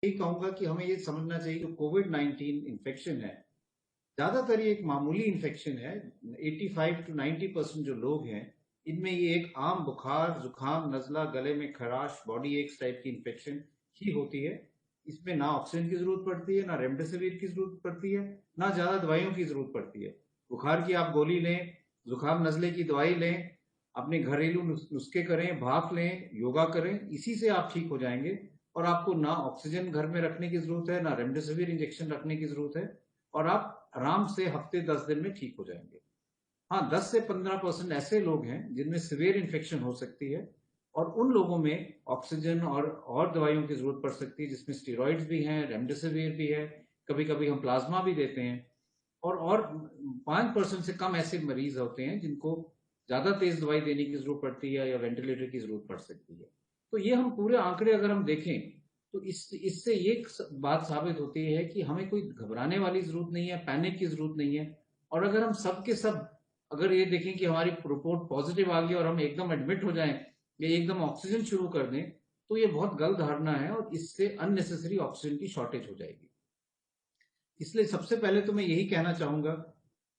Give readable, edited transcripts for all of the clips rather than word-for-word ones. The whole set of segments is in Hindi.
यही कहूंगा कि हमें ये समझना चाहिए कि कोविड-19 इन्फेक्शन है, ज्यादातर ये एक मामूली इन्फेक्शन है। 85 टू 90% जो लोग हैं, इनमें ये एक आम बुखार, जुकाम, नजला, गले में खराश, बॉडी एक्स टाइप की इन्फेक्शन ही होती है। इसमें ना ऑक्सीजन की जरूरत पड़ती है, ना रेमडेसिविर की जरूरत पड़ती है, ना ज्यादा दवाइयों की जरूरत पड़ती है। बुखार की आप गोली लें, जुकाम नजले की दवाई लें, अपने घरेलू नुस्खे करें, भाप लें, योगा करें, इसी से आप ठीक हो जाएंगे। और आपको ना ऑक्सीजन घर में रखने की जरूरत है, ना रेमडेसिविर इंजेक्शन रखने की जरूरत है, और आप आराम से हफ्ते 10 दिन में ठीक हो जाएंगे। हाँ, 10 से 15% ऐसे लोग हैं जिनमें सीवियर इन्फेक्शन हो सकती है, और उन लोगों में ऑक्सीजन और दवाइयों की जरूरत पड़ सकती है, जिसमें स्टीरॉइड्स भी हैं, रेमडेसिविर भी है, कभी कभी हम प्लाज्मा भी देते हैं। और 5% से कम ऐसे मरीज होते हैं जिनको ज्यादा तेज दवाई देने की जरूरत पड़ती है या वेंटिलेटर की जरूरत पड़ सकती है। तो ये हम पूरे आंकड़े अगर हम देखें, तो इससे ये बात साबित होती है कि हमें कोई घबराने वाली जरूरत नहीं है, पैनिक की जरूरत नहीं है। और अगर हम सब के सब अगर ये देखें कि हमारी रिपोर्ट पॉजिटिव आ गई और हम एकदम एडमिट हो जाएं या एकदम ऑक्सीजन शुरू कर दें, तो ये बहुत गलत धारणा है और इससे अननेसेसरी ऑक्सीजन की शॉर्टेज हो जाएगी। इसलिए सबसे पहले तो मैं यही कहना चाहूंगा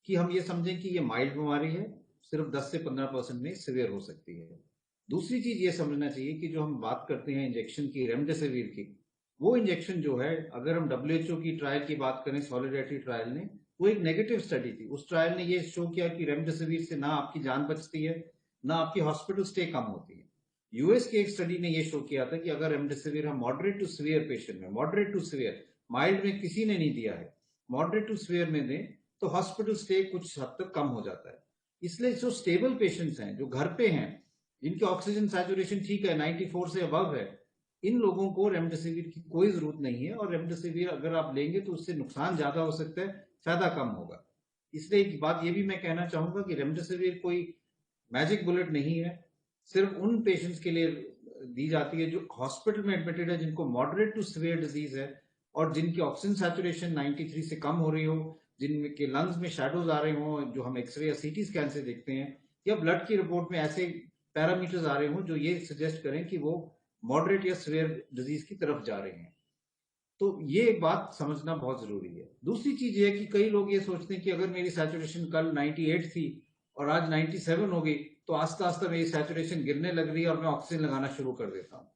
कि हम ये समझें कि ये माइल्ड बीमारी है, सिर्फ 10 से 15% में सिवियर हो सकती है। दूसरी चीज ये समझना चाहिए कि जो हम बात करते हैं इंजेक्शन की, रेमडेसिविर की, वो इंजेक्शन जो है, अगर हम डब्ल्यूएचओ की ट्रायल की बात करें, सॉलिडारिटी ट्रायल ने, वो एक नेगेटिव स्टडी थी। उस ट्रायल ने ये शो किया कि रेमडेसिविर से ना आपकी जान बचती है, ना आपकी हॉस्पिटल स्टे कम होती है। यूएस की एक स्टडी ने ये शो किया था कि अगर रेमडेसिविर हम मॉडरेट टू सीवियर पेशेंट में, मॉडरेट टू सीवियर, माइल्ड में किसी ने नहीं दिया है, मॉडरेट टू सीवियर में दें, तो हॉस्पिटल स्टे कुछ हद तक कम हो जाता है। इसलिए जो स्टेबल पेशेंट्स हैं, जो घर पे हैं, जिनकी ऑक्सीजन सैचुरेशन ठीक है, 94 से अबव है, इन लोगों को रेमडेसिविर की कोई जरूरत नहीं है। और रेमडेसिविर अगर आप लेंगे तो उससे नुकसान ज्यादा हो सकता है, फायदा कम होगा। इसलिए एक बात ये भी मैं कहना चाहूंगा कि रेमडेसिविर कोई मैजिक बुलेट नहीं है, सिर्फ उन पेशेंट्स के लिए दी जाती है जो हॉस्पिटल में एडमिटेड है, जिनको मॉडरेट टू सीवियर डिजीज है, और जिनकी ऑक्सीजन सैचुरेशन 93 से कम हो रही हो, जिनके लंग्स में शेडोज आ रहे हो, जो हम एक्सरे या सीटी स्कैन से देखते हैं, या ब्लड की रिपोर्ट में ऐसे पैरामीटर्स आ रहे हो जो ये सजेस्ट करें कि वो मॉडरेट या सीवियर डिजीज की तरफ जा रहे हैं। तो ये एक बात समझना बहुत जरूरी है। दूसरी चीज ये है कि कई लोग ये सोचते हैं कि अगर मेरी सैचुरेशन कल 98 थी और आज 97 हो गई, तो आस्ता आस्ता मेरी सैचुरेशन गिरने लग रही है और मैं ऑक्सीजन लगाना शुरू कर देता हूँ।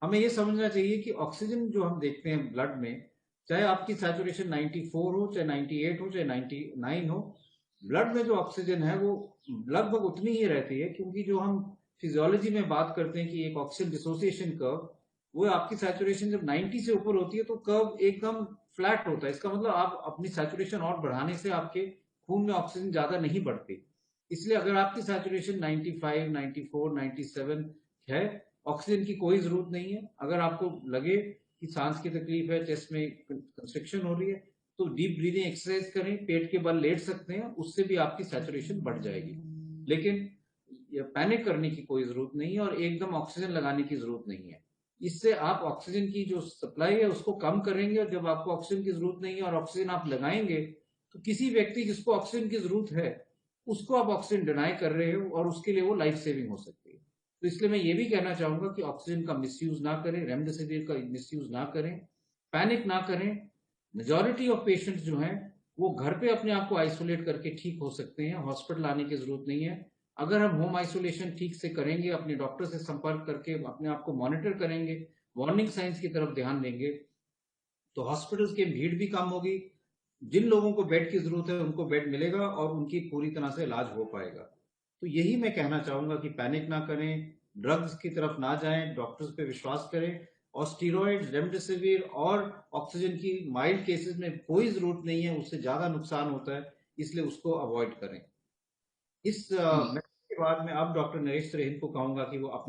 हमें ये समझना चाहिए कि ऑक्सीजन जो हम देखते हैं ब्लड में, चाहे आपकी सैचुरेशन 94 हो, चाहे 98 हो, चाहे 99 हो, ब्लड में जो ऑक्सीजन है वो लगभग उतनी ही रहती है, क्योंकि जो हम फिजियोलॉजी में बात करते हैं कि एक ऑक्सीजन डिसोसिएशन कर्व, वो आपकी सैचुरेशन जब 90 से ऊपर होती है तो कर्व एकदम फ्लैट होता है। इसका मतलब आप अपनी सैचुरेशन और बढ़ाने से आपके खून में ऑक्सीजन ज्यादा नहीं बढ़ती। इसलिए अगर आपकी सैचुरेशन 95, 94, 97 है, ऑक्सीजन की कोई जरूरत नहीं है। अगर आपको लगे कि सांस की तकलीफ है, चेस्ट में कंस्ट्रिक्शन हो रही है, तो डीप ब्रीदिंग एक्सरसाइज करें, पेट के बल लेट सकते हैं, उससे भी आपकी सैचुरेशन बढ़ जाएगी। लेकिन ये पैनिक करने की कोई जरूरत नहीं है और एकदम ऑक्सीजन लगाने की जरूरत नहीं है। इससे आप ऑक्सीजन की जो सप्लाई है उसको कम करेंगे, और जब आपको ऑक्सीजन की जरूरत नहीं है और ऑक्सीजन आप लगाएंगे, तो किसी व्यक्ति जिसको ऑक्सीजन की जरूरत है, उसको आप ऑक्सीजन डिनाई कर रहे हो, और उसके लिए वो लाइफ सेविंग हो सकती है। तो इसलिए मैं ये भी कहना चाहूंगा कि ऑक्सीजन का मिसयूज ना करें, रेमडेसिविर का मिसयूज ना करें, पैनिक ना करें। मेजोरिटी ऑफ पेशेंट्स जो हैं, वो घर पे अपने आप को आइसोलेट करके ठीक हो सकते हैं, हॉस्पिटल आने की जरूरत नहीं है। अगर हम होम आइसोलेशन ठीक से करेंगे, अपने डॉक्टर से संपर्क करके अपने आप को मॉनिटर करेंगे, वार्निंग साइंस की तरफ ध्यान देंगे, तो हॉस्पिटल्स की भीड़ भी कम होगी। जिन लोगों को बेड की जरूरत है उनको बेड मिलेगा और उनकी पूरी तरह से इलाज हो पाएगा। तो यही मैं कहना चाहूंगा कि पैनिक ना करें, ड्रग्स की तरफ ना जाएं, डॉक्टर्स पे विश्वास करें, और स्टीरॉइड, रेमडेसिविर और ऑक्सीजन की माइल्ड केसेस में कोई जरूरत नहीं है, उससे ज्यादा नुकसान होता है, इसलिए उसको अवॉइड करें। इस मैसेज के बाद मैं अब डॉक्टर नरेश त्रेहिन को कहूंगा कि वो अपना